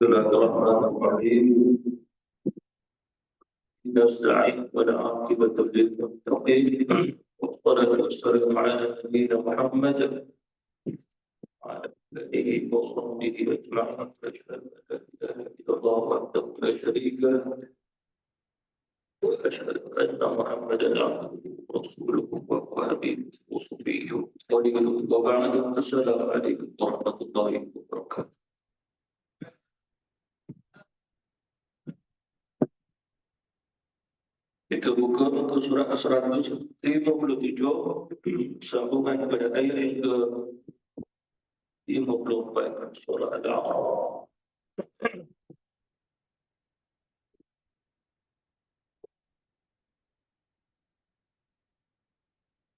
Bismillahirrahmanirrahim. Nasta'in wa la 'aqibata lil muttaqin. Wassalatu wassalamu ala nabiyyina Muhammad wa ala alihi wa sahbihi ajma'in. Asyhadu an la ilaha illallah wahdahu la syarika lahu wa asyhadu anna Muhammadan 'abduhu wa rasuluhu wa habibuhu wa safiyuhu wa khalilun wa ba'du. Assalamu alaikum warahmatullahi wabarakatuh. Kita buka muka surat 157, sambungan pada ayat yang ke-54 surah Al-A'raf.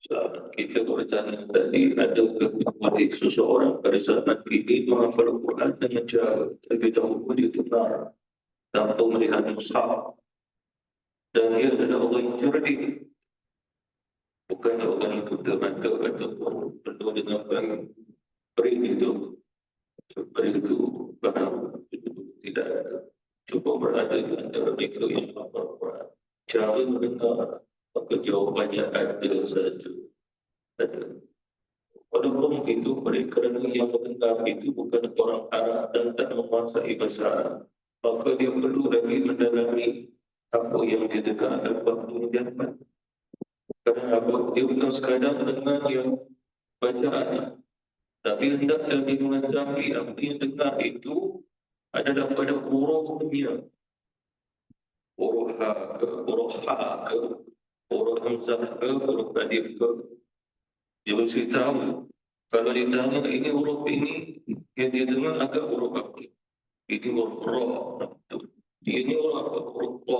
Saat kita bertanya tadi, adakah kepada seseorang pada saat ini menghafal Al-Quran dengan cara terlebih dahulu dia benar tanpa melihat mushaf, dan dia adalah orang yang cerdik, bukan orang yang buta mata ataupun penuh dengan perik itu. Perik itu faham itu tidak ada. Cuba berada di antara mereka yang hafal Al-Quran. Cara mendengar, maka jawapannya ada saja. Ada. Walaupun begitu, mereka yang mendengar itu bukan orang Arab dan tak menguasai bahasa Arab, maka dia perlu lagi mendalami apa yang dia dengar dan apa yang dia dapat. Kerana apa? Dia bukan sekadar dengar yang bacaan, tapi hendaklah dia mengetahui apa yang dengar itu adalah pada hurufnya, huruf ha ke, huruf ha ke, huruf hamzah ke, huruf alif ke. Dia mesti tahu. Kalau ditanya ini huruf ini yang dia dengar agak huruf apa? Ini huruf ra, ini huruf apa? Huruf ta.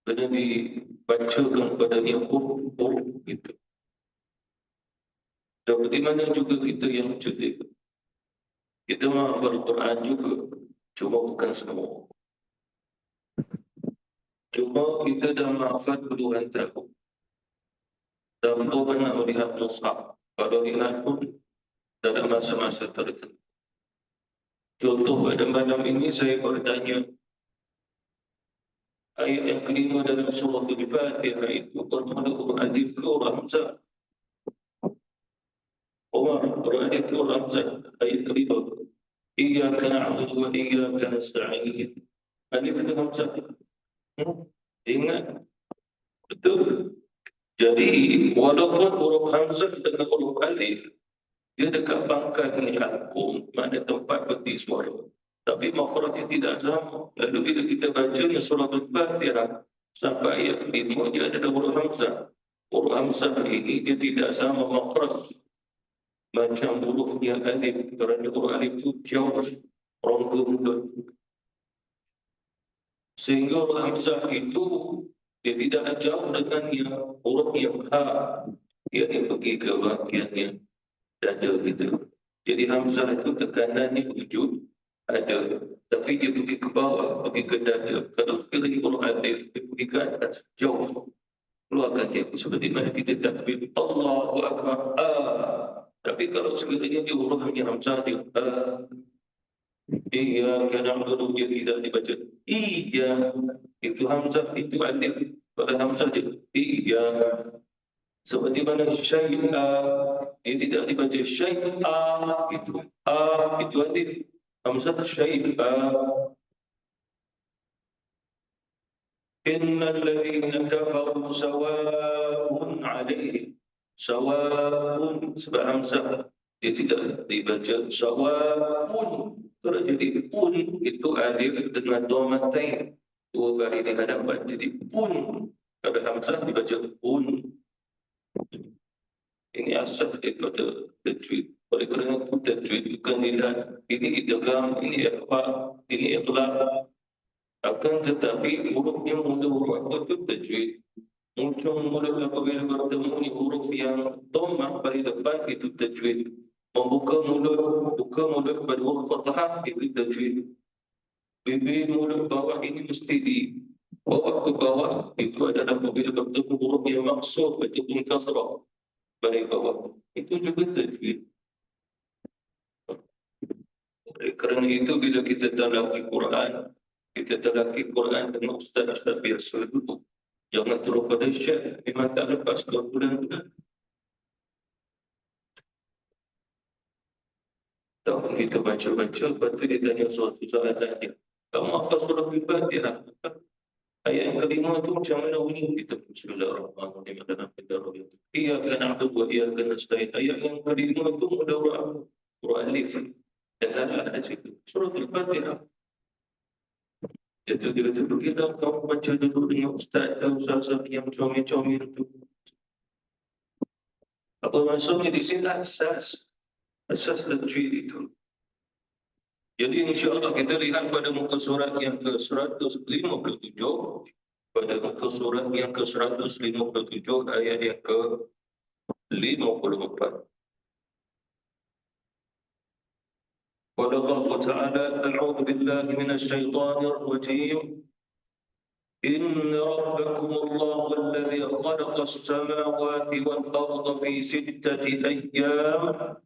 Kena dibacakan kepadanya huruf-huruf itu. Dan bagaimana juga kita yang cerdik, kita menghafal Quran juga, cuma bukan semua. Cuma kita dah menghafal puluhan tahun tanpa pernah melihat mushaf. Kalau lihat pun dalam masa-masa tertentu. Contoh pada malam ini saya bertanya, ayat yang kelima dalam surah Al-Fatihah itu bermula huruf alif ke huruf hamzah? Huruf alif ke huruf hamzah? Ayat kelima. Iyyaka na'budu wa iyyaka nasta'in. Alif ke hamzah? Ingat? Betul. Jadi walaupun huruf hamzah dengan huruf alif dia dekat pangkal ni halqum, mana tempat berhenti suara, tapi makhrajnya tidak sama. Lalu bila kita baca surah Al-Fatihah sampai ayat 5, dia ada huruf hamzah. Huruf hamzah ini dia tidak sama makhraj macam hurufnya alif, kerana huruf alif itu jauh rongga mulut, sehingga huruf hamzah itu dia tidak jauh dengan yang huruf yang ha, yang pergi ke bahagiannya dada gitu. Jadi hamzah itu tekanannya wujud ada, tapi dia pergi ke bawah, pergi ke dada. Kalau sekali huruf alif dia pergi ke atas, jauh, keluarkan dia seperti mana kita takbir Allahu Akbar, tapi kalau sekali dia huruf hanya hamzah dia iyyaka na'budu, dia tidak dibaca iya, itu hamzah, itu alif pada hamzah dia iya. Seperti mana syai'a, dia tidak dibaca syai'a, itu alif, hamzah syai'a. Innal ladzina kafaru sawa'un 'alaihim, sawa'un sebab hamzah dia tidak dibaca sawa'un. Kalau jadi un itu alif dengan dhammatain, dua garis di hadapan, jadi un. Kalau hamzah dibaca un. Ini asal daripada tajwid. Oleh kerana itu tajwid bukan lidah, ini idgham, ini ikhfa, ini itlaq. Akan tetapi hurufnya mula huruf apa itu tajwid. Muncul mula apabila bertemu ni huruf yang dhammah pada depan itu tajwid. Membuka mulut, buka mulut pada huruf fathah itu tajwid. Bibir mulut bawah ini mesti di bawah ke bawah, itu adalah apabila bertemu huruf yang maksud ataupun kasrah. Balik bawah, itu juga tajwid. Kerana itu bila kita talaki Quran, kita talaki Quran dengan ustaz-ustaz biasa dulu. Jangan terus pada syekh, memang tak lepas 2 bulan. Tak kita baca-baca, lepas tu dia tanya suatu soalan dia. Kamu hafal surah Al-Fatihah? Ayat yang kelima tu macam mana bunyi? Kita Bismillahirrahmanirrahim. Iyyaka na'budu wa iyyaka nasta'in. Ayat yang kelima tu ada huruf alif. Dah salah kat situ. Surah Al-Fatihah. Jadi dia kata, pergilah kamu baca dulu dengan ustaz dan ustaz yang comel-comel tu. Apa maksudnya di sini asas. Asas tajwid itu. Jadi insya-Allah kita lihat pada muka surat yang ke-157, pada muka surat yang ke-157 ayat yang ke-54. Qala Allah Ta'ala, a'udzu billahi minasy syaithanir rajim. Inna rabbakumullahu alladzi khalaqas samawati wal arda fi 6 ayyam.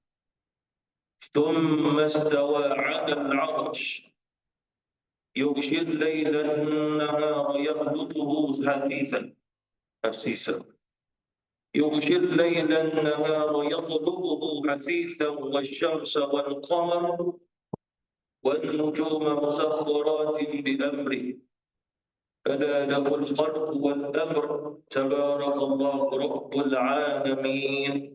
ثم استوى على العرش يغشي الليل النهار يطلبه حثيثا يغشي الليل النهار يطلبه حثيثا والشمس والقمر والنجوم مسخرات بأمره ألا له الخلق والأمر تبارك الله رب العالمين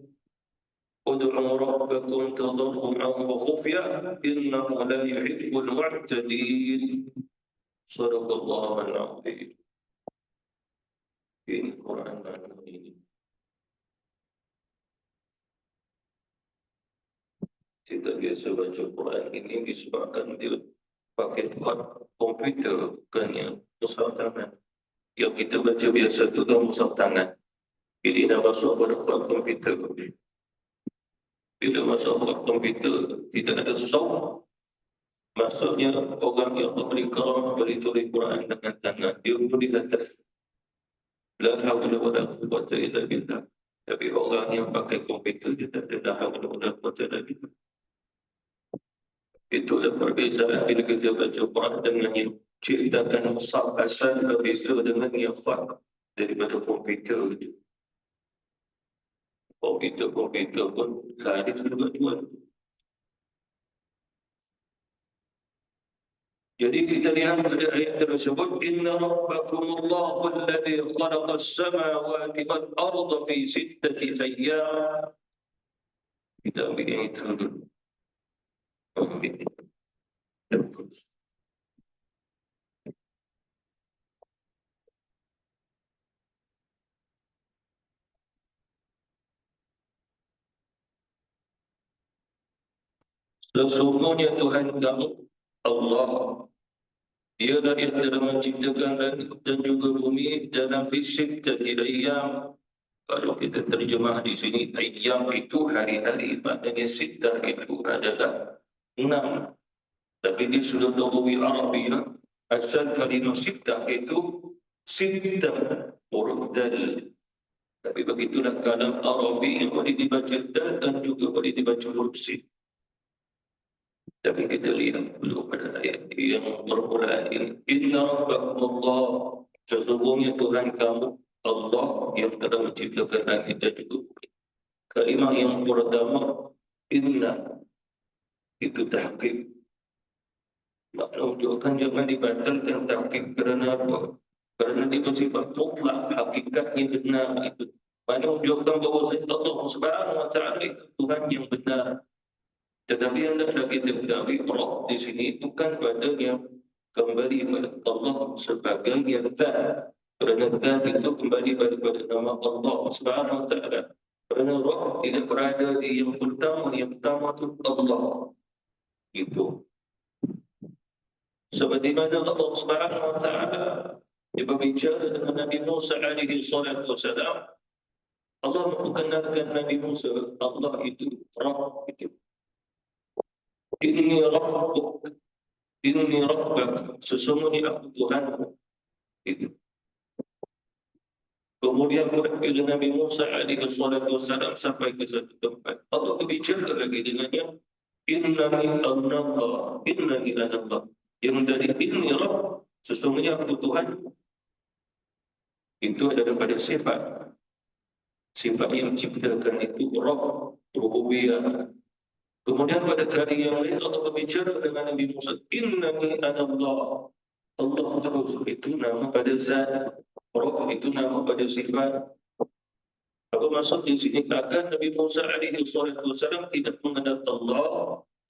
ادعوا ربكم تضرعا وخفيا إنه لا يحب المعتدين صدق الله العظيم. Ini Quran ini. Kita biasa baca Quran ini disebabkan dia pakai komputer, bukan yang mushaf tangan. Yang kita baca biasa tu kan mushaf tangan. Jadi dah masuk pada komputer. Bila masuk komputer, tidak ada sound. Maksudnya orang yang memberi karam beri tulis Quran dengan tangan, dia tulis atas. La hawla wa la quwwata illa billah. Tapi orang yang pakai komputer, dia tak ada la hawla wa la quwwata illa billah. Itulah perbezaan bila kita baca Quran dengan yang ceritakan mushaf asal berbeza dengan yang khas daripada komputer itu. Komputer pun lain juga jual. Jadi kita lihat pada ayat tersebut, Inna rabbakumullahu alladzi khalaqas samawati wal arda fi 6 ayyam. Kita ambil yang itu dulu. Ambil. Sesungguhnya Tuhan kamu Allah, Dialah yang telah menciptakan langit dan juga bumi dalam fisik dan ayyam. Kalau kita terjemah di sini, ayyam itu hari-hari, maknanya sittah itu adalah 6. Tapi di sudut Nabawi Arabiah, asal kalimah sittah itu sittah huruf dal. Tapi begitulah kalam Arabi yang boleh dibaca dal dan juga boleh dibaca huruf sin. Tapi kita lihat dulu pada ayat yang bermula ini. Inna rabbakumullah, sesungguhnya Tuhan kamu Allah yang telah menciptakan langit dan juga bumi. Kalimah yang pertama, inna, itu tahqiq. Makna unjukkan jangan dibatalkan tahqiq kerana apa? Kerana dia bersifat mutlak, hakikatnya benar itu. Makna unjukkan bahawa Allah Subhanahu wa Ta'ala itu Tuhan yang benar. Tetapi yang dah kita ketahui roh di sini bukan pada yang kembali kepada Allah sebagai yang zat. Kerana zat itu kembali pada nama Allah Subhanahu wa Ta'ala. Kerana roh tidak berada di yang pertama itu Allah. Itu. Seperti mana Allah Subhanahu wa Ta'ala dia berbicara dengan Nabi Musa alaihi salatu wassalam. Allah memperkenalkan Nabi Musa, Allah itu roh itu. Inni rabbak, sesungguhnya aku Tuhanmu. Itu. Kemudian bila Nabi Musa alaihi salatu wassalam sampai ke satu tempat, Allah berbicara lagi dengannya. Innani Allah, innani Allah. Yang dari ini Rabb, sesungguhnya aku Tuhan, itu ada daripada sifat. Sifat yang ciptakan itu Rabb, Rububiyah. Kemudian pada kali yang lain Allah berbicara dengan Nabi Musa, innani Allah. Allah terus itu nama pada zat, Rabb itu nama pada sifat. Apa maksud di sini? Akan Nabi Musa alaihi wasallam tidak mengenal Allah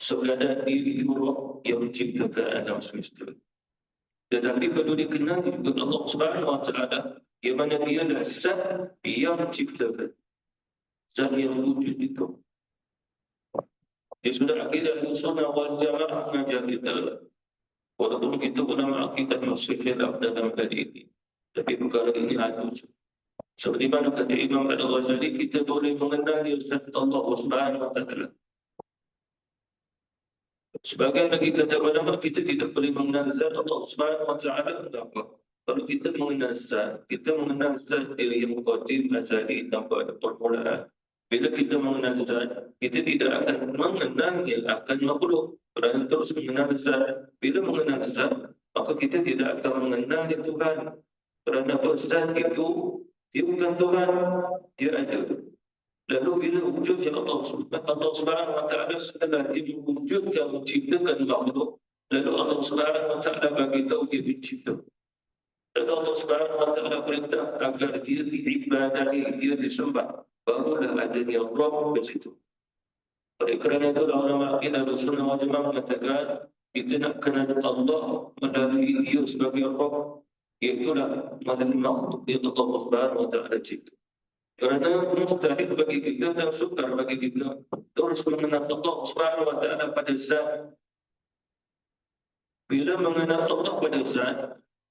sekadar diri Rabb yang menciptakan alam semesta. Tetapi perlu dikenal juga Allah Subhanahu wa taala yang mana dia adalah zat yang menciptakan, zat yang wujud itu. Dia sudah akidah sunnah wal jamaah mengajar kita, walaupun kita bernama akidah masih khilaf dalam hal ini, tapi perkara ini halus. Seperti mana kata Imam Al-Ghazali, kita boleh mengenal zat Allah Subhanahu wa taala. Sebagian lagi kata ulama, kita tidak boleh mengenal zat Allah Subhanahu wa taala. Kenapa? Kalau kita mengenal zat dia yang qadim azali tanpa ada permulaan. Bila kita mengenal zat, kita tidak akan mengenal yang akan makhluk. Kerana terus mengenal zat. Bila mengenal zat, maka kita tidak akan mengenal Tuhan. Kerana zat itu, dia bukan Tuhan, dia ada. Lalu bila wujudnya Allah Subhanahu wa taala setelah dia mewujudkan, menciptakan makhluk, lalu Allah Subhanahu wa taala bagi tahu dia mencipta. Dan Allah Subhanahu wa taala perintah agar dia diibadahi, dia disembah. Barulah adanya Rabb di situ. Oleh kerana itu ulama akidah Sunnah wal Jamaah mengatakan kita nak kenal Allah melalui dia sebagai Rabb, iaitulah melalui makhluk yang Allah Subhanahu wa taala cipta. Kerana mustahil bagi kita dan sukar bagi kita terus mengenal Allah Subhanahu wa taala pada zat. Bila mengenal Allah pada zat,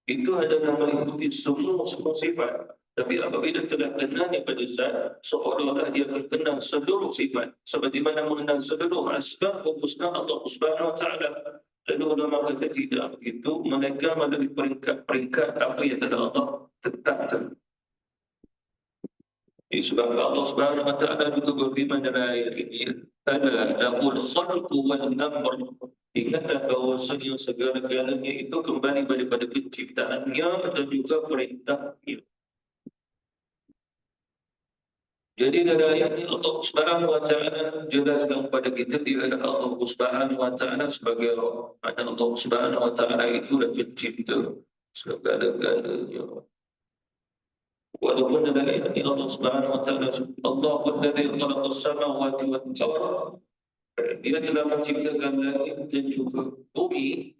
itu adalah meliputi semua sifat. Tapi apabila telah kenalnya pada zat, seolah-olah dia akan kenal seluruh sifat. Seperti mana mengenal seluruh asbab husna Allah Subhanahu wa taala. Lalu ulama kata tidak begitu, mereka melalui peringkat-peringkat apa yang telah Allah tetapkan. Sebab Allah Subhanahu wa taala juga berfirman dalam ayat ini, "Ala lahul khalqu wal amr." Ingatlah bahawasanya segala-galanya itu kembali daripada penciptaannya dan juga perintahnya. Jadi dalam ayat ini Allah Subhanahu wa taala jelaskan kepada kita dia adalah Allah Subhanahu wa taala sebagai Rabb. Allah Subhanahu wa taala itu adalah pencipta segala-galanya. Walaupun dalam ayat ini Allah Subhanahu wa taala Allahu alladzi khalaqa as-samawati wal ardh, dia telah menciptakan langit dan juga bumi.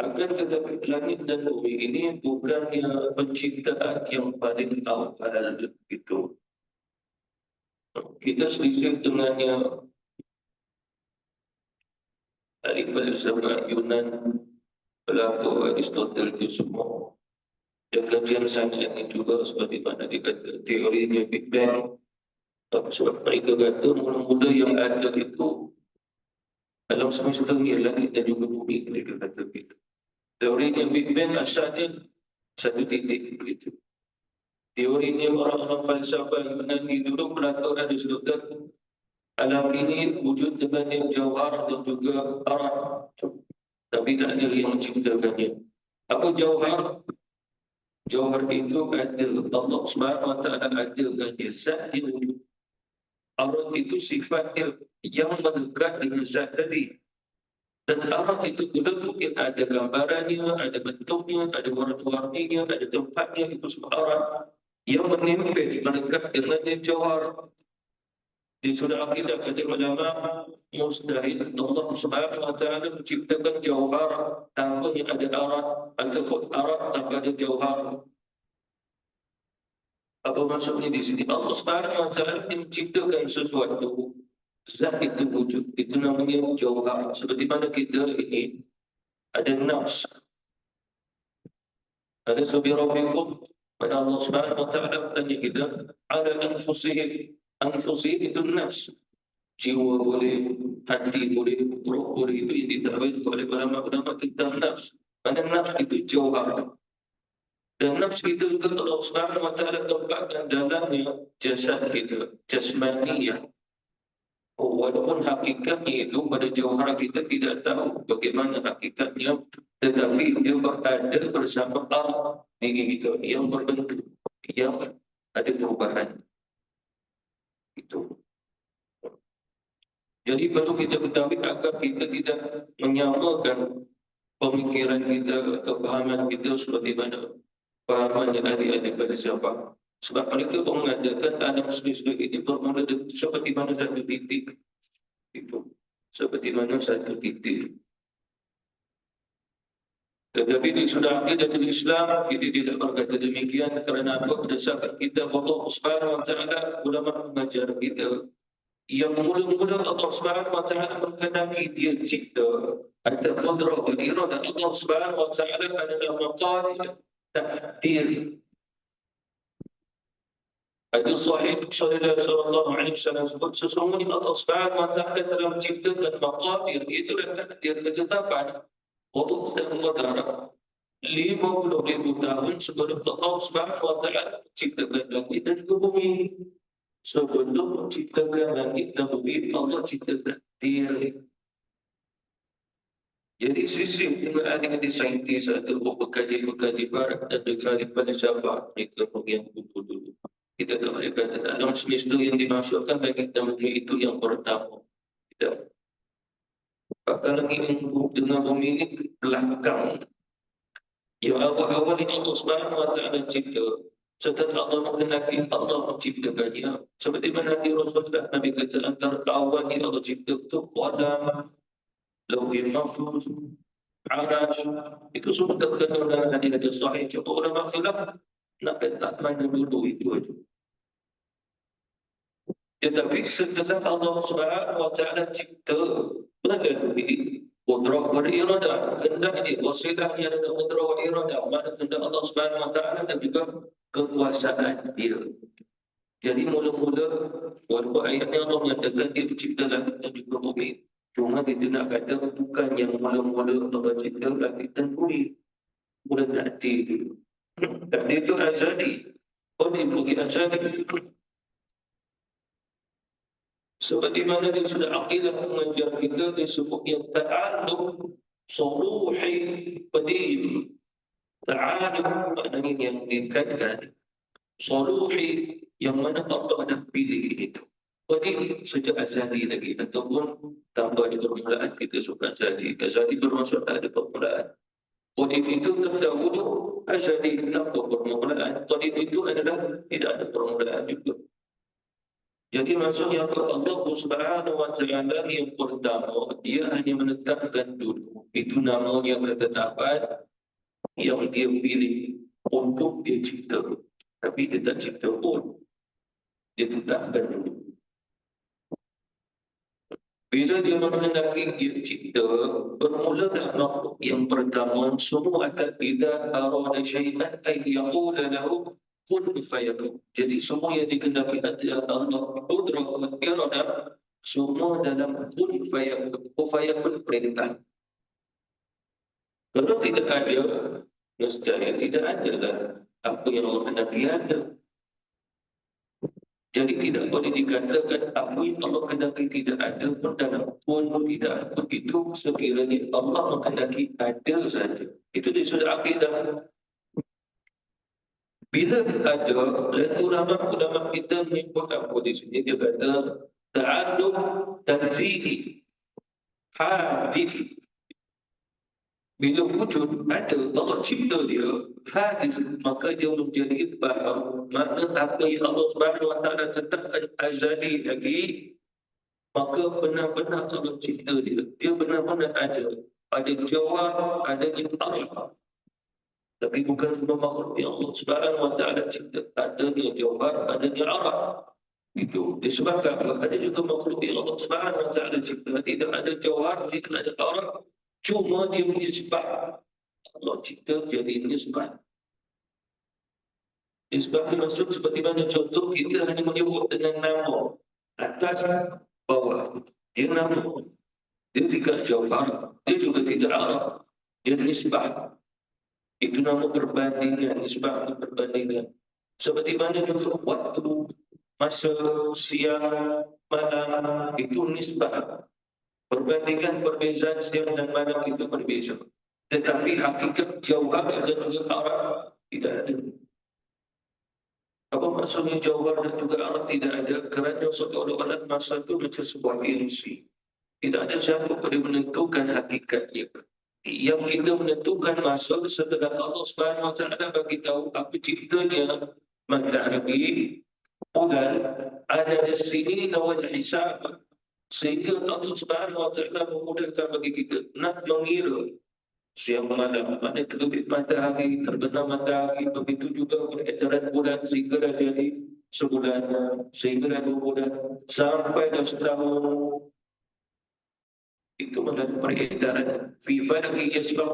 Akan tetapi langit dan bumi ini bukannya penciptaan yang paling awal itu. Kita selisih dengannya ahli falsafah Yunan, Plato, Aristotle itu semua. Dan kajian sains ini juga seperti mana dikata teorinya Big Bang. Sebab mereka kata mula-mula yang ada itu dalam semesta ni langit dan juga bumi, mereka kata begitu. Teorinya Big Bang asalnya satu titik begitu. Teorinya orang-orang falsafah Yunani dulu Plato ada sebutkan alam ini wujud dengan jauhar dan juga arah, tapi tak ada yang menciptakannya. Apa jauhar? Jauhar itu ada, Allah Subhanahu wa taala ada dengan zat yang wujud. Arah itu sifatnya yang melekat dengan zat tadi. Dan arah itu pula mungkin ada gambarannya, ada bentuknya, ada warna-warninya, ada tempatnya, itu semua arah yang menempel melekat dengan jauhar. Di surah akidah kata ulama, mustahil Allah Subhanahu wa taala menciptakan jauhar tanpa ada arah, ataupun arah tanpa ada jauhar. Apa maksudnya di sini? Allah Subhanahu wa taala menciptakan sesuatu, zat itu wujud, itu namanya jauhar. Seperti mana kita ini ada nafs, ada sabirabikum. Pada Allah Subhanahu wa taala bertanya kita, ada anfusihim. Anfusihim itu nafs. Jiwa boleh, hati boleh, roh boleh, itu yang ditakwil oleh ulama-ulama tentang nafs. Pada nafs itu jauhar. Dan nafs kita juga Allah Subhanahu wa taala tempatkan dalamnya jasad kita, jasmaniyah. walaupun hakikatnya itu pada jauhara kita tidak tahu bagaimana hakikatnya, tetapi dia berada bersama Allah diri kita yang berbentuk, yang ada perubahan itu. Jadi perlu kita ketahui agar kita tidak menyamakan pemikiran kita atau pahaman kita seperti mana pahaman yang ada pada siapa. Sebab mereka pun mengatakan alam semesta ini bermula seperti mana satu titik itu, seperti mana satu titik. Tetapi di sudah akidah Islam kita tidak berkata demikian kerana apa? Berdasarkan kitab Allah Subhanahu Wa Taala, ulama mengajar kita yang mula-mula Allah Subhanahu Wa Taala berkehendaki dia cipta atau qudrah dan iradah Allah Subhanahu Wa Taala adalah maqadir takdir. Hadis sahih sallallahu alaihi wasallam sebut sesungguhnya Allah Subhanahu Wa Taala telah menciptakan maqadir, itulah takdir ketetapan. Waktu dan qadar 50,000 tahun sebelum Allah Subhanahu Wa Taala menciptakan langit dan bumi. Sebelum menciptakan langit dan bumi, Allah ciptakan takdir. Jadi sistem dengan adik-adik saintis atau pekaji-pekaji barat dan juga ahli falsafah mereka yang dulu. Kita tak boleh kata alam semesta yang dimasukkan bagi kita itu yang pertama. Tidak. Bakal lagi dengan bumi ini belakang. Yang awal-awal ini Allah Subhanahu Wa Taala cipta. Setelah Allah mengenaki, Allah menciptakannya. Seperti mana di Rasulullah Nabi kata antara awal ini Allah cipta itu qalam, lauhil mahfuz, arash. Itu semua terkandung dalam hadis-hadis sahih. Contoh ulama khilaf nak letak mana dulu itu aja. Tetapi setelah Allah Subhanahu Wa Taala cipta melalui qudrah wa iradah, kehendak dia, wasilahnya dengan qudrah wa iradah, mana kehendak Allah Subhanahu Wa Taala dan juga kekuasaan dia. Jadi mula-mula walaupun ayatnya Allah menyatakan dia pencipta langit dan juga bumi, cuma kita nak kata bukan yang mula-mula Allah cipta langit dan bumi. Mula takdir dulu. Takdir itu azali. Oh, dia bagi azali. Seperti mana dia sudah akidah mengajar kita disebut yang ta'alluq suluhi qadim. Ta'alluq maknanya yang dikaitkan, suluhi yang mana Allah dah pilih itu. Qadim sejak azali lagi ataupun tanpa ada permulaan kita suka azali. Azali bermaksud tak ada permulaan. Qadim itu terdahulu, azali tanpa permulaan. Qadim itu adalah tidak ada permulaan juga. Jadi maksudnya Allah Subhanahu Wa Taala yang pertama, dia hanya menetapkan dulu. Itu namanya ketetapan yang dia pilih untuk dia cipta. Tapi dia tak cipta pun. Dia tetapkan dulu. Bila dia mengenali dia cipta, bermulalah makhluk yang pertama, semua akan idza arada syai'an ay yaqula lahu kun fayakun. Jadi semua yang dikehendaki adalah Allah qudrah wa iradah, semua dalam kun fayakun. Kun fayakun perintah. Kalau tidak ada, nescaya tidak adalah apa yang Allah kehendaki ada. Jadi tidak boleh dikatakan apa yang Allah kehendaki tidak ada pun dalam kun tidak ada. Itu sekiranya Allah menghendaki ada saja. Itu dia sudah akidah. Bila ada, ulama kita menyebut apa di sini, dia kata ta'alluq tanzihi hadis. Bila wujud ada, Allah cipta dia hadis, maka dia belum jadi faham makna apa yang Allah Subhanahu Wa Taala tetapkan azali lagi, maka benar-benar Allah cipta dia. Dia benar-benar ada jawab, ada arah. Tapi bukan semua makhluk yang Allah Subhanahu Wa Taala cipta adanya jawhar, adanya arah. Itu disebabkan ada juga makhluk yang Allah Subhanahu Wa Taala cipta tidak ada jawhar, tidak ada arah, cuma dia nisbah. Allah cipta jadi nisbah. Nisbah maksud seperti mana contoh kita hanya menyebut dengan nama atas bawah. Dia nama, dia tidak jawhar, dia juga tidak arah, dia nisbah. Itu nama perbandingan, nisbah perbandingan. Seperti mana juga waktu, masa, siang, malam itu nisbah. Perbandingan perbezaan siang dan malam itu berbeza. Tetapi hakikat jauhar dan arah tidak ada. Apa maksudnya jauhar dan juga arah tidak ada? Kerana seolah-olah masa itu macam sebuah ilusi. Tidak ada siapa yang menentukan hakikatnya. Yang kita menentukan masa setelah Allah Subhanahu Wa Taala bagi tahu apa ciptanya matahari, bulan, ada di sini nawal hisab. Sehingga Allah Subhanahu Wa Taala memudahkan bagi kita nak mengira siang malam, mana terbit matahari, terbenam matahari, begitu juga peredaran bulan sehingga dah jadi sebulan, sehingga dah 2 bulan, sampai dah setahun. Itu melalui peredaran fi falaki yasbah,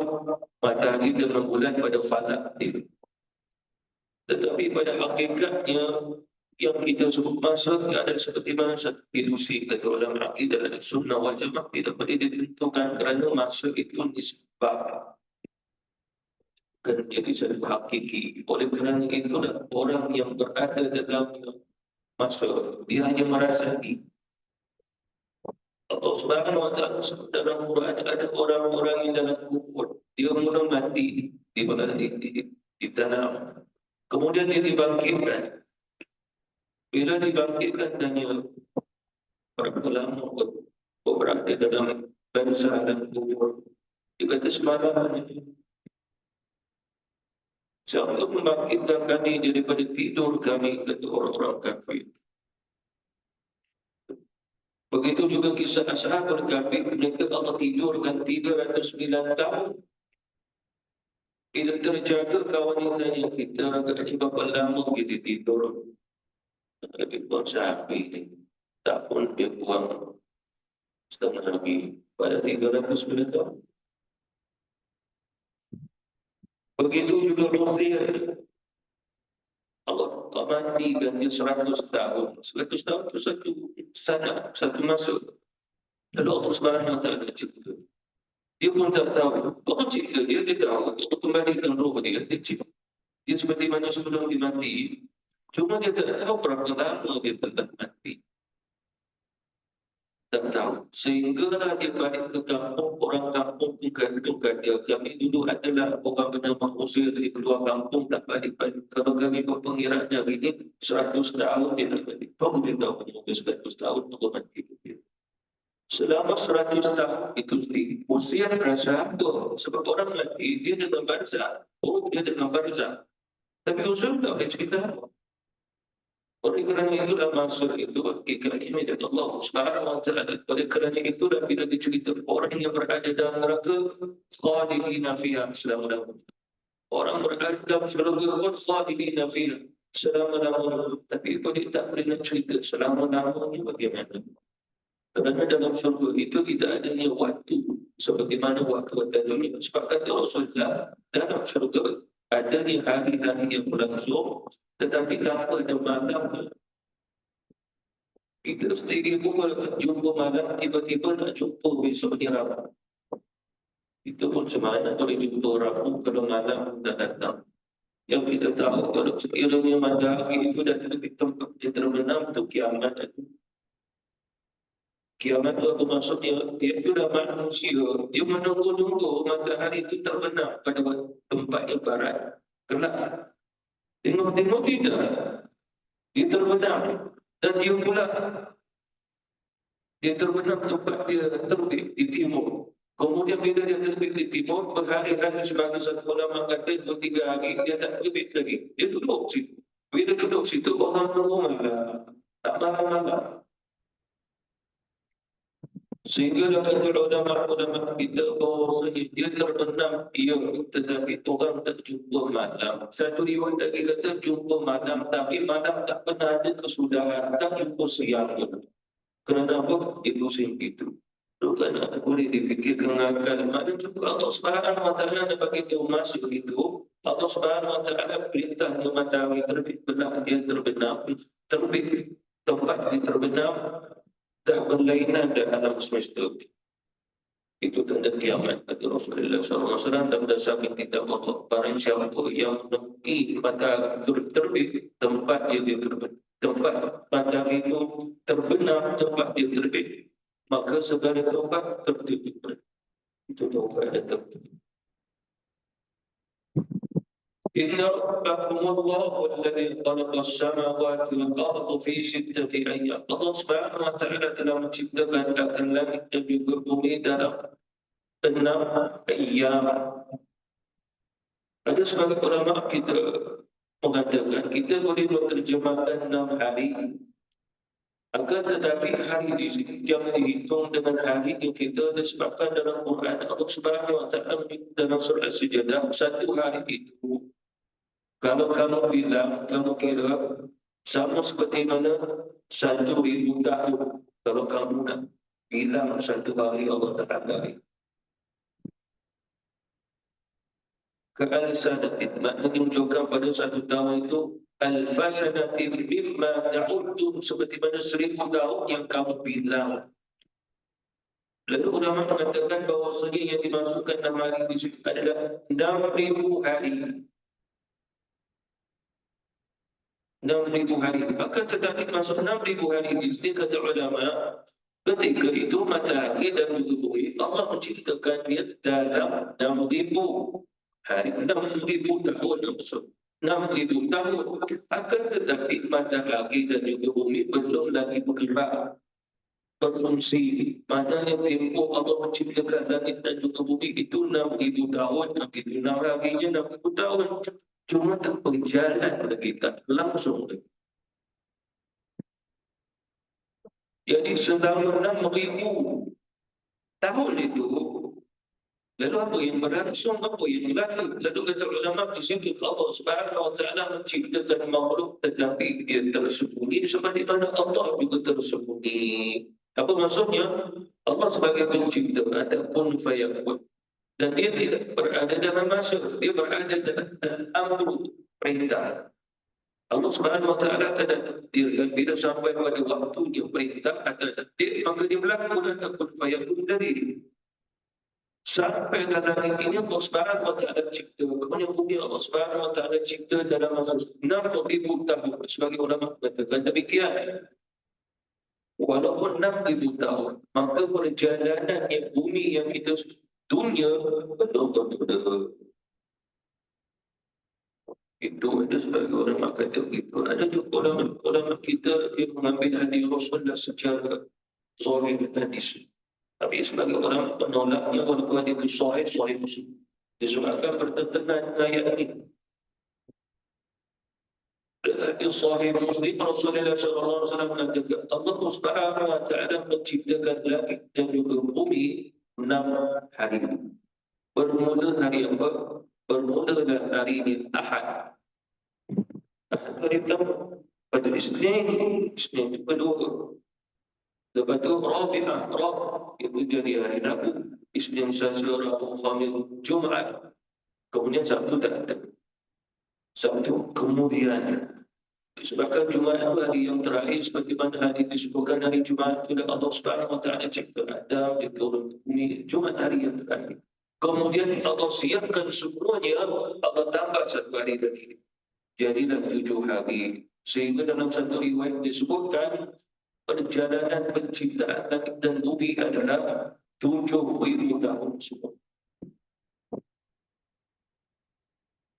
matahari dengan bulan pada falak dia. Tetapi pada hakikatnya yang kita sebut masa adalah seperti masa ilusi. Kata orang akidah dan sunnah wal jamaah tidak boleh ditentukan kerana masa itu nisbah, bukan jadi satu hakiki. Oleh kerana itulah orang yang berada dalam masa, dia hanya merasai. Allah Subhanahu Wa Taala dalam Quran ada orang-orang yang dalam kubur, dia mula mati di tanah, kemudian dia dibangkitkan. Bila dibangkitkan tanya berapa lama berada dalam bangsa dan kubur, dia kata semalam ini. Siapa membangkitkan kami daripada tidur kami, kata orang-orang kafir. Begitu juga kisah ashabul kafir, mereka Allah tidurkan 309 tahun. Bila terjaga kawan yang kita agaknya berapa lama kita tidur. Lebih kurang sehari ni. Tak pun dia buang setengah hari pada 309 tahun. Begitu juga Mesir. Allah matikan dia 100 tahun. 100 tahun itu satu masa. Lalu Allah Subhanahu Wa Taala cipta. Dia pun tak tahu. Allah cipta dia tahu. Allah kembalikan roh dia cipta. Dia seperti mana sebelum dia mati. Cuma dia tak tahu berapa lama dia telah mati. Tak tahu. Sehinggalah dia balik ke kampung, orang kampung bukan dia. Kami dulu adalah orang bernama Mesir dari keluar kampung, tak balik-balik. Kalau kami berpengiranya hari ini, 100 tahun dia tak balik. Baru dia tahu penyuka 100 tahun untuk mati dia. Selama 100 tahun itu Mesir rasa apa? Sebab orang mati, dia dengan barzah. Oh, dia dengan barzah. Tapi Mesir tak boleh cerita apa. Oleh kerana itulah maksud itu hakikatnya dari Allah Subhanahu Wa Taala. Oleh kerana itulah bila diceritakan orang yang berada dalam neraka khalidina fiha selama-lamanya. Orang berada dalam syurga pun khalidina fiha selama-lamanya. Tapi dia tak boleh nak cerita selama-lamanya bagaimana. Kerana dalam syurga itu tidak adanya waktu sebagaimana waktu pada dunia. Sebab kata Rasulullah, dalam syurga adanya hari-hari yang berlangsung, tetapi tanpa ada malam. Kita sendiri pun kalau jumpa malam, tiba-tiba nak jumpa besok ni Rabu. Itu pun semana kalau jumpa Rabu, kalau malam dah datang. Yang kita tahu kalau sekiranya matahari itu dah terbit tempat dia terbenam, itu kiamat. Kiamat itu apa maksudnya? Dia itu dah manusia. Dia menunggu-nunggu matahari itu terbenam pada tempat yang barat. Gelap. Tengok-tengok tidak. Dia terbenam. Dan dia pula dia terbenam tempat dia terbit di timur. Kemudian bila dia terbit di timur, berhari-hari sebagai satu ulama kata 2-3 hari, dia tak terbit lagi. Dia duduk situ. Bila duduk situ, orang menunggu malam. Tak malam-malam. Sehingga kata ulama-ulama kita bahawasanya dia terbenam, ya, tetapi orang tak jumpa malam. Satu riwayat lagi kata jumpa malam, tapi malam tak pernah ada kesudahan, tak jumpa siang. Kerana apa? Ilusi itu. Kerana boleh dipikirkan akal. Malam juga Allah Subhanahu Wa Taala nak bagi tahu masa itu. Allah Subhanahu Wa Taala perintahnya matahari terbit, belah dia terbenam, terbit tempat dia terbenam. Dah berlainan dan alam semesta. Itu tanda kiamat kata Rasulullah SAW dan berdasarkan kitab Allah. Barang siapa yang menemukan matahari terbit tempat dia terbenam, tempat matahari itu terbenam, tempat dia terbit, maka segala tempat tertutup. Itu taufan dan tertutup. Inna rabbakumullahu alladhi khalaqa as-samawati wal arda fi sittati ayyam. Allah Subhanahu wa taala telah menciptakan akan langit dan juga bumi dalam 6 ayyam. Ada sebagai ulama kita mengatakan kita boleh menterjemahkan 6 hari. Akan tetapi hari di sini jangan dihitung dengan hari yang kita disebutkan dalam Quran. Allah Subhanahu wa taala dalam surah As-Sajdah, satu hari itu kalau kamu bilang, kamu kira sama seperti mana 1,000 tahun. Kalau kamu nak bilang satu hari Allah Ta'ala. Kealisadatin, maknanya menunjukkan pada satu tahun itu al-fasadatin mimma ta'udun, seperti mana 1,000 tahun yang kamu bilang. Lalu ulama mengatakan bahawasanya yang dimasukkan 6 hari di situ adalah 6,000 hari. 6,000 hari. Akan tetapi masuk 6,000 hari di sini kata ulama, ketika itu matahari dan juga bumi Allah menciptakan dia dalam 6,000 hari, 6,000 tahun maksud. 6,000 tahun. Akan tetapi matahari dan juga bumi belum lagi bergerak, berfungsi. Maknanya tempoh Allah menciptakan langit dan juga bumi itu 6,000 tahun. Itu 6 harinya 6,000 tahun. Cuma tak berjalan lagi, tak langsung lagi. Jadi selama 6,000 tahun itu, lalu apa yang berlangsung, apa yang berlaku? Lalu kata ulama di sini, Allah Subhanahu wa taala menciptakan makhluk tetapi dia tersembunyi seperti mana Allah juga tersembunyi. Apa maksudnya? Allah sebagai pencipta ataupun fayakun. Dan dia tidak berada dalam masa, dia berada dalam amru, perintah. Allah Subhanahu wa taala akan takdirkan bila sampai pada waktu dia perintah atau takdir, maka dia berlaku ataupun fayakun dari sampai dalam ini Allah Subhanahu wa taala cipta. Kemudian bumi Allah Subhanahu wa taala cipta dalam masa 6,000 tahun. Sebagai ulama mengatakan demikian. Walaupun 6,000 tahun, maka perjalanan bumi yang kita dunia betul-betul itu ada sebagai ulama kata begitu. Ada juga ulama kita yang mengambil hadis Rasulullah secara zahir hadis. Tapi sebagai ulama penolaknya walaupun hadis itu sahih Muslim. Disebabkan bertentangan dengan ayat ini. Hadis sahih Muslim Rasulullah SAW mengatakan Allah Subhanahu wa taala menciptakan langit dan juga bumi 6 hari. Bermula hari apa? Bermula hari ini Ahad. Ahad hari pertama. Pada Isnin itu kedua. Lepas itu Rabi'ah, itu jadi hari Rabu. Isnin, Selasa, Rabu, Khamis, Jumaat. Kemudian Sabtu tak ada. Sabtu kemudian. Disebabkan Jumaat itu hari yang terakhir seperti mana hari disebutkan hari Jumaat itu Allah Subhanahu wa taala cipta Adam di turun ke bumi. Jumaat hari yang terakhir. Kemudian Allah siapkan semuanya, Allah tambah satu hari lagi. Jadilah 7 hari. Sehingga dalam satu riwayat disebutkan perjalanan penciptaan langit dan bumi adalah 7,000 tahun semua.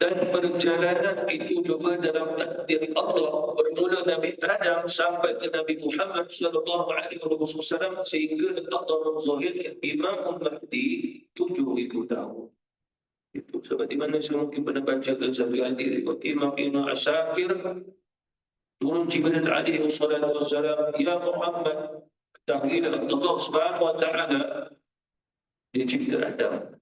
Dan perjalanan itu juga dalam takdir Allah bermula Nabi Adam sampai ke Nabi Muhammad sallallahu alaihi wasallam sehingga Allah menzahirkan Imam Mahdi 7,000 tahun. Itu seperti mana saya mungkin pernah bacakan satu hadis Imam Ibn Asakir turun Jibril alaihi wassalam, ya Muhammad, ketahuilah Allah Subhanahu wa taala dia cipta Adam.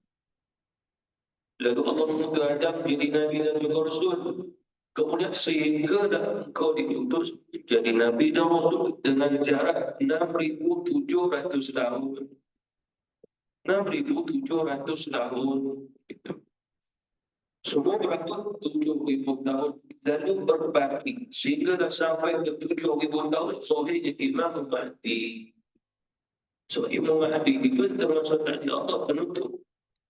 Lalu Allah mengutus Adam jadi Nabi dan juga Rasul. Kemudian sehingga engkau diutus jadi Nabi dan Rasul dengan jarak 6,700 tahun. 6,700 tahun. Semua beratur 7,000 tahun. Lalu berbagi. Sehingga dah sampai ke 7,000 tahun. Sahihnya Imam Mahdi. So Imam Mahdi itu termasuk tadi Allah penutup.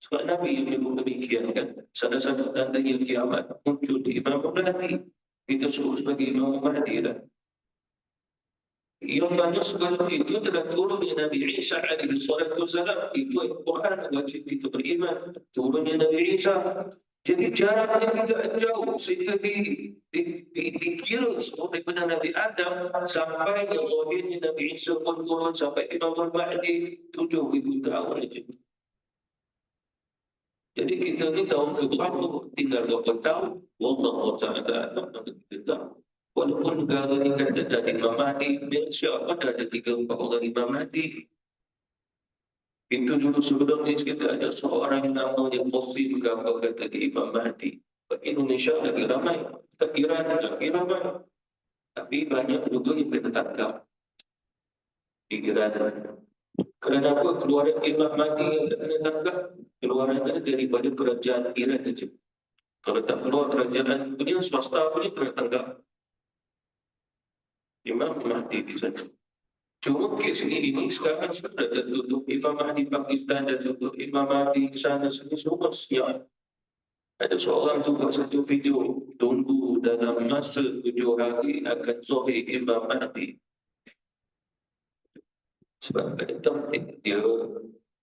Sebab Nabi yang menyebut demikian kan. Salah satu tanda yang kiamat muncul di Imam Mahdi. Kita sebut sebagai Imam Mahdi lah. Yang mana sebelum itu telah turunnya Nabi Isa alaihi salatu wassalam. Itu Al-Quran wajib kita beriman. Turunnya Nabi Isa. Jadi jaraknya tidak jauh sehingga dikira semua daripada Nabi Adam sampai ke zahirnya Nabi Isa pun turun sampai Imam Al-Mahdi 7,000 tahun saja. Jadi kita ni tahun ke berapa? Tinggal berapa tahun? Wallahu ta'ala alam, mana kita tahu. Walaupun negara ni kata dah Imam Mahdi, Malaysia pun dah ada 3-4 orang Imam Mahdi. Itu dulu sebelum ni kita ada seorang yang namanya Qasim ke apa kata di Imam Mahdi. Bagi Indonesia lagi ramai, tak kira lagi ramai. Tapi banyak juga yang kena tangkap. Pikiran. Kenapa keluaran Imam Mahdi yang tak kena tangkap? Keluarannya daripada kerajaan Iran saja. Kalau tak keluar kerajaan punya swasta punya kena tangkap. Imam Mahdi di sana. Cuma kes ini sekarang sudah tertutup. Imam Mahdi Pakistan dah tutup. Imam Mahdi di sana sini semua siap. Ada seorang tu buat satu video. Tunggu dalam masa 7 hari akan zahir Imam Mahdi. Sebab ada tempat dia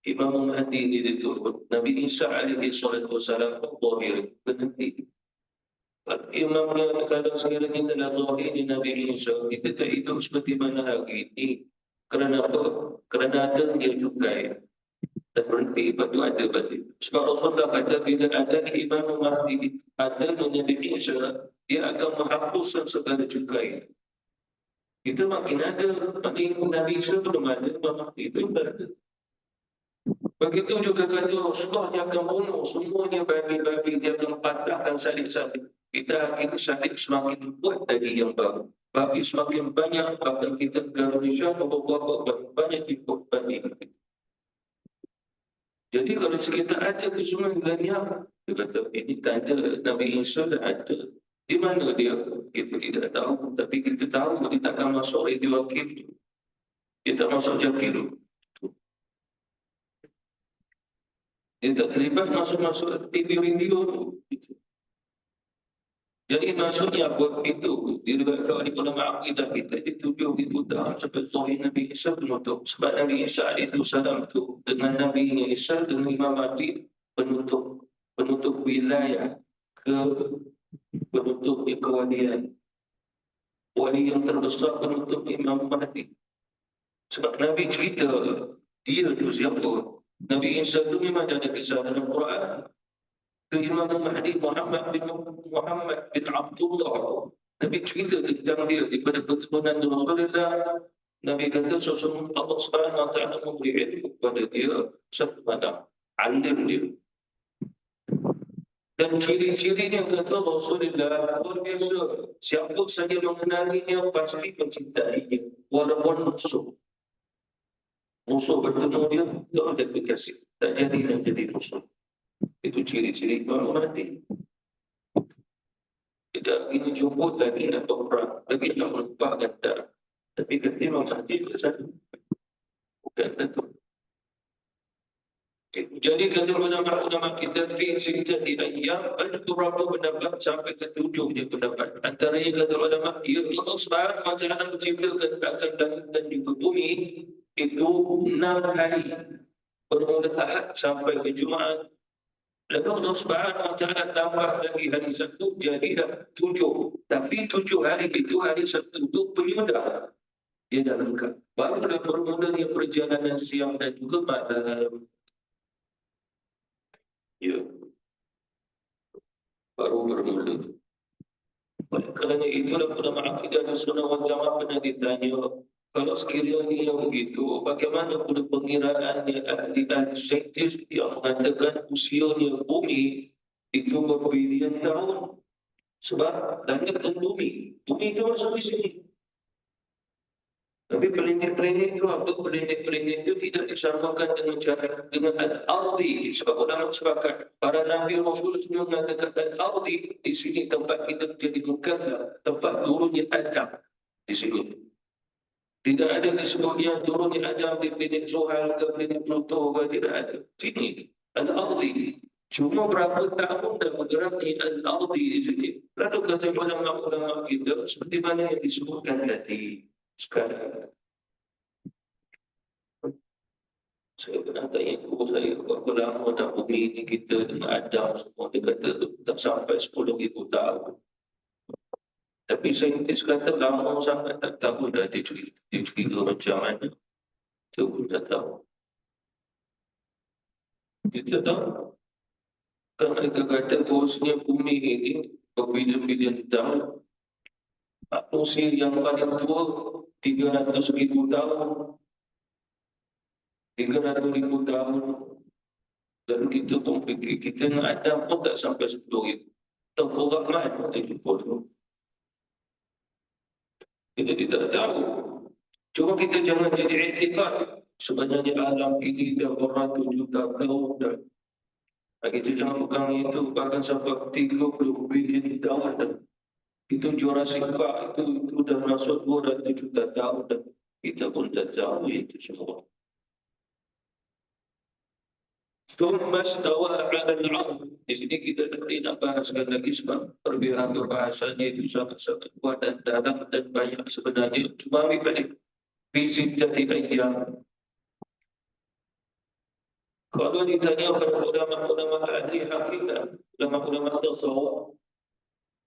Imam Mahdi ni diturun. Nabi Isa alaihi salatu wassalam zahir berhenti. Imam yang kadang sekiranya telah zahir di Nabi Isa, kita tak hidup seperti mana hari ini. Kerana apa? Kerana ada dia cukai. Dan berhenti, lepas tu ada balik. Sebab Rasulullah kata bila ada Imam Mahdi, ada Nabi Isa, dia akan menghapuskan segala cukai. Kita makin ada, makin Nabi Isa belum ada, Imam Mahdi itu ada. Begitu juga kata Rasulullah, dia akan bunuh semuanya babi-babi, dia akan patahkan salib-salib. Kita ini salib semakin kuat dari yang baru. Babi semakin banyak, bahkan kita negara Malaysia beberapa banyak ikut babi. Jadi kalau sekitar ada tu semua lenyap, dia kata ini tak ada, Nabi Isa dah ada. Di mana dia? Kita tidak tahu, tapi kita tahu dia takkan masuk radio wakil. Dia tak masuk jakil. Dia tak terlibat masuk-masuk TV video tu. Jadi maksudnya apa itu? Diriwayatkan oleh ulama akidah kita di 7,000 tahun sampai zahir Nabi Isa penutup. Sebab Nabi Isa alaihissalam itu dengan Nabi Isa dengan Imam Mahdi penutup wilayah ke penutup kewalian. Wali yang terbesar penutup Imam Mahdi. Sebab Nabi cerita dia tu siapa? Nabi Isa itu memang ada kisah dalam Quran. Imam Mahdi Muhammad bin Abdullah. Nabi cerita tentang dia daripada keturunan Rasulullah. Nabi kata sesungguhnya Allah Subhanahu Wa Taala memberi ilmu kepada dia satu malam. Alim dia. Dan ciri-cirinya kata Rasulullah luar biasa. Siapa saja mengenalinya pasti mencintainya. Walaupun musuh. Musuh bertemu dia, tak ada kasih. Tak jadi dan jadi musuh. Itu ciri-ciri Imam Mahdi. Tidak ingin jemput lagi nak perang, lagi nak melupakan darah. Tapi kata Imam Mahdi bersatu. Bukan itu. Jadi kata ulama kita fi sittati ayyam, ada beberapa pendapat sampai ke 7 je pendapat. Antaranya kata ulama, ya Allah Subhanahu Wa Taala menciptakan akan langit dan juga bumi itu 6 hari. Bermula Ahad sampai ke Jumaat. Lalu Allah Subhanahu Wa Taala tambah lagi hari Sabtu, jadilah 7. Tapi 7 hari itu hari Sabtu itu penyudah. Dia dah lengkap. Barulah bermulanya perjalanan siang dan juga malam. Ya. Baru bermula. Oleh kerana itulah ulama akidah dan sunnah wal jamaah pernah ditanya, kalau sekiranya begitu, bagaimana pula pengiraannya ahli-ahli saintis yang mengatakan usianya bumi itu berbilion tahun? Sebab langit dan bumi itu masuk di sini. Tapi planet-planet itu apa? Planet-planet itu tidak disamakan dengan al-ardi. Sebab ulama sepakat. Para Nabi Rasul semua mengatakan al-ardi. Di sini tempat kita jadi bukanlah tempat turunnya Adam. Di sini. Tidak ada disebutnya turunnya Adam di planet Zuhal ke planet Pluto ke, tidak ada. Sini. Al-ardi. Cuma berapa tahun dah bergerak ni al-ardi di sini. Lalu kata ulama-ulama kita seperti mana yang disebutkan tadi. Sekarang saya pernah tanya guru saya, berapa lama dah bumi ini kita dengan Adam semua. Dia kata tak sampai 10,000 tahun. Tapi saintis kata lama sangat, tak tahu dah dia cerita macam mana. Kita pun tak tahu. Kita tahu. Kan mereka kata bahawasanya bumi ini berbilion-bilion tahun. Manusia yang paling tua 300,000 tahun. 300,000 tahun. Dan kita pun fikir kita dengan Adam pun tak sampai 10,000. Tengkorak mana kita jumpa tu. Kita tidak tahu. Cuma kita jangan jadi etikad. Sebenarnya alam ini dah beratus juta tahun dah. Kita jangan pegang itu bahkan sampai 30 bilion tahun dah. Itu Jurassic Park itu dah masuk 200 juta tahun dah. Kita pun tak tahu itu semua. ثم استوى على العرش. Di sini kita tak boleh nak bahaskan lagi sebab perbezaan bahasanya itu sangat-sangat kuat dan dalam dan banyak sebenarnya. Cuma ambil balik fi sittati ayyam. Kalau ditanya kepada ulama-ulama ahli hakikat, ulama-ulama tasawuf,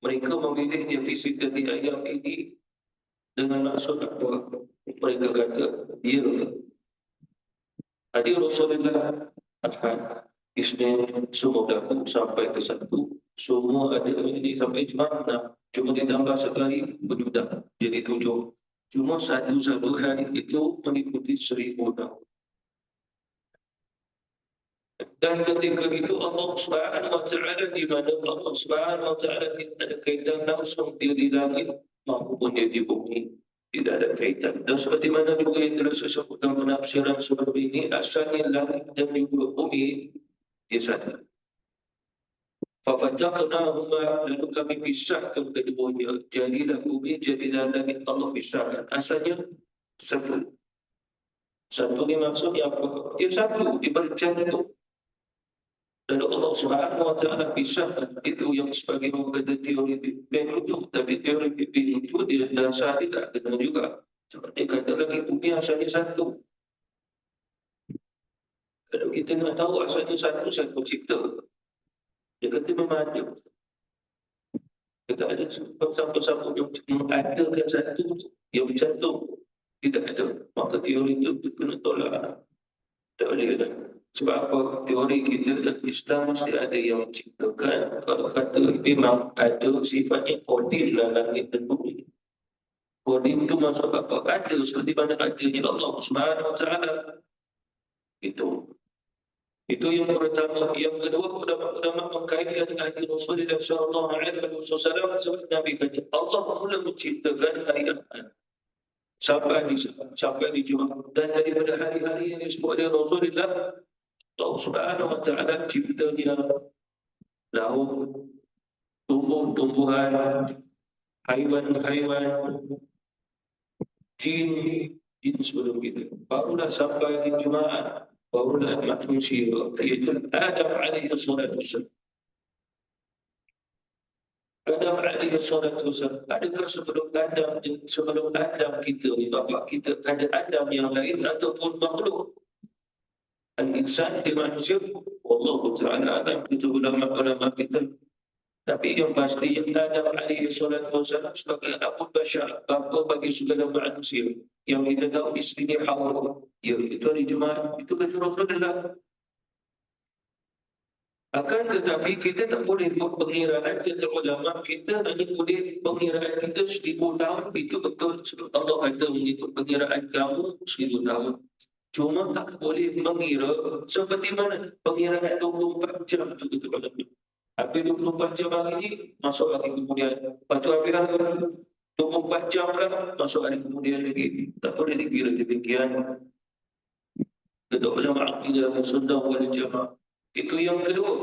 mereka memilih dia fi sittati ayyam ini dengan maksud apa? Mereka kata dia hadir Rasulullah Ahad, Isnin, semua berlaku sampai ke Sabtu. Semua ada ini sampai Jumaat 6. Cuma ditambah sekali berjudah jadi 7. Cuma satu hari itu mengikuti 1000 tahun. Dan ketika itu Allah Subhanahu wa taala di mana Allah Subhanahu wa taala tidak ada kaitan langsung dia di langit maupun dia di bumi. Tidak ada kaitan. Dan seperti mana juga yang telah saya sebut dalam penafsiran sebelum ini, asalnya langit dan juga bumi dia satu. Fafataqnahuma, lalu kami pisahkan keduanya. Jadilah bumi, jadilah langit, Allah pisahkan. Asalnya satu. Satu ni maksudnya apa? Dia satu, dibercantum. Lalu Allah Subhanahu wa taala pisahkan. Itu yang sebagai kata teori Big Bang itu. Tapi teori Big Bang itu dia dasar tidak kena juga. Seperti kata lagi bumi asalnya satu. Kalau kita nak tahu asalnya satu, siapa cipta? Dia kata memang ada. Dia tak ada siapa-siapa yang mengadakan satu yang bercantum. Tidak ada. Maka teori itu kena tolak. Tak boleh kata. Sebab apa? Teori kita dalam Islam mesti ada yang menciptakan. Kalau kata memang ada sifatnya kodim dalam langit dan bumi. Kodim itu maksud apa? Ada seperti mana adanya Allah Subhanahu wa taala. Itu yang pertama. Yang kedua, ulama mengkaitkan hadis Rasulullah sallallahu alaihi wasallam sebab Nabi kata Allah mula menciptakan hari Ahad sampai di Jumaat, dan daripada hari-hari yang disebut oleh Rasulullah, Allah Subhanahu wa taala ciptanya laut, tumbuh-tumbuhan, haiwan-haiwan, jin sebelum kita. Barulah sampai di Jumaat, barulah manusia, iaitu Adam alaihi salatu wassalam. Adam alaihi salatu wassalam. Adakah sebelum Adam kita ni, bapa kita, ada Adam yang lain ataupun makhluk? Al-insan di manusia, Allah Ta'ala Adam, itu ulama-ulama kita. Tapi yang pasti yang Adam alaihi salatu wassalam sebagai Abu Bashar, bapa bagi segala manusia. Yang kita tahu istrinya Hawa, ya, itu hari Jumaat, itu kata Rasulullah. Akan tetapi kita tak boleh buat pengiraan, kata ulama, kita hanya boleh pengiraan kita 1000 tahun, itu betul. Sebab Allah kata mengikut pengiraan kamu 1000 tahun. Cuma tak boleh mengira seperti mana pengiraan 24 jam itu kata ulama. Habis 24 jam hari ini, masuk hari kemudian. Lepas tu habis hari 24 jam lah, masuk hari kemudian lagi. Tak boleh dikira demikian. Kata ulama akidah sunnah wal jamaah. Itu yang kedua.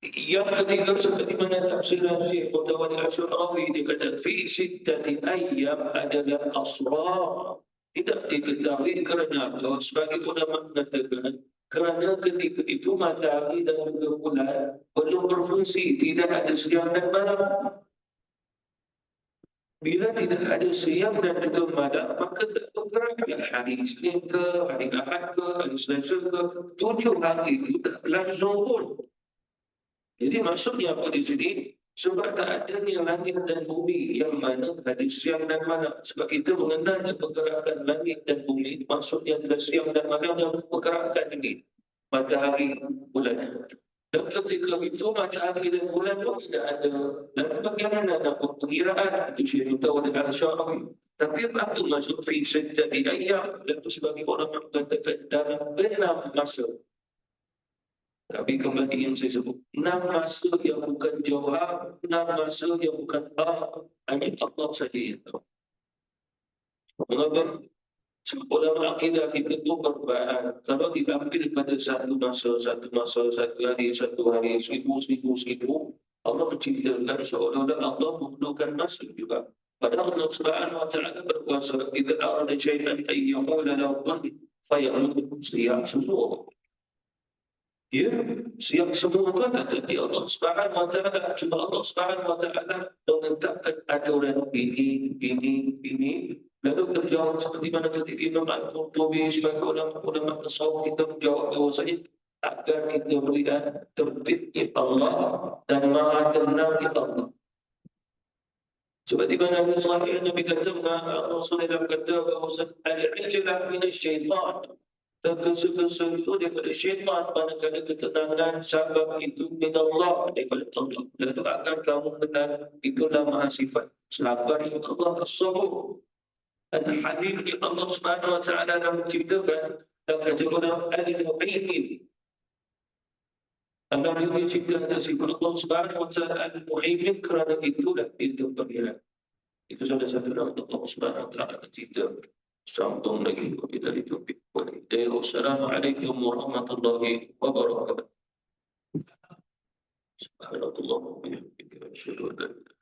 Yang ketiga, seperti mana tafsiran Syekh Mutawalli Asy'arawi, dia kata fi sittati ayyam adalah asrar. Tidak diketahui kerana apa? Sebagai ulama mengatakan kerana ketika itu matahari dan juga bulan belum berfungsi, tidak ada siang dan malam. Bila tidak ada siang dan juga malam, maka tak bergeraklah hari Isnin ke, hari Ahad ke, hari Selasa ke, 7 hari itu tak berlangsung pun. Jadi maksudnya apa di sini? Sebab tak adanya langit dan bumi yang mana ada siang dan malam. Sebab kita mengenalnya pergerakan langit dan bumi, maksudnya adalah siang dan malam yang pergerakan ini. Matahari, bulan. Dan ketika itu matahari dan bulan pun tidak ada. Dan bagaimana nak perkiraan? Itu saya tahu dengan Syarawi. Tapi apa maksud fisik jadi ayam? Dan itu sebagai orang mengatakan dalam 6 masa. Tapi kembali yang saya sebut, 6 masa yang bukan jawab, 6 masa yang bukan hanya Allah saja yang tahu. Mengapa? Ulama akidah kita itu berbahaya. Kalau diambil pada satu masa, satu hari, 1000, Allah menciptakan seolah-olah Allah memerlukan masa juga. Padahal Allah Subhanahu Wa Taala berkuasa. Kita arada syaitan ayyamula lawan fayamul siap semua. Ya, siap semua itu ada dari Allah Subhanahu Wa Taala. Cuma Allah Subhanahu Wa Taala menetapkan aturan ini. Lalu terjawab seperti mana ketika Imam Al-Qurtubi sebagai ulama tasawuf kita menjawab bahwasanya agar kita melihat tertibnya Allah dan maha tenangnya Allah. Seperti mana Nabi Nabi kata, Rasulullah kata bahwasanya al-ijlah minasyaitan. Tergesa-gesa itu daripada syaitan, manakala ketenangan sabab itu min Allah, daripada Allah. Lalu agar kamu kenal itulah maha sifat sabar yang Allah as-sabur. Al-Halim yang Allah Subhanahu Wa Taala dah menciptakan dan kategori al-Muhaimin. Allah yang menciptakan sifat Allah Subhanahu Wa Taala al-Muhaimin, kerana itulah itu pilihan. Itu salah satu nama Allah Subhanahu Wa Taala menciptakan. Sambung lagi dari topik. Wassalamualaikum warahmatullahi wabarakatuh. Subhanallah wa bihamdihi, asyhadu an la ilaha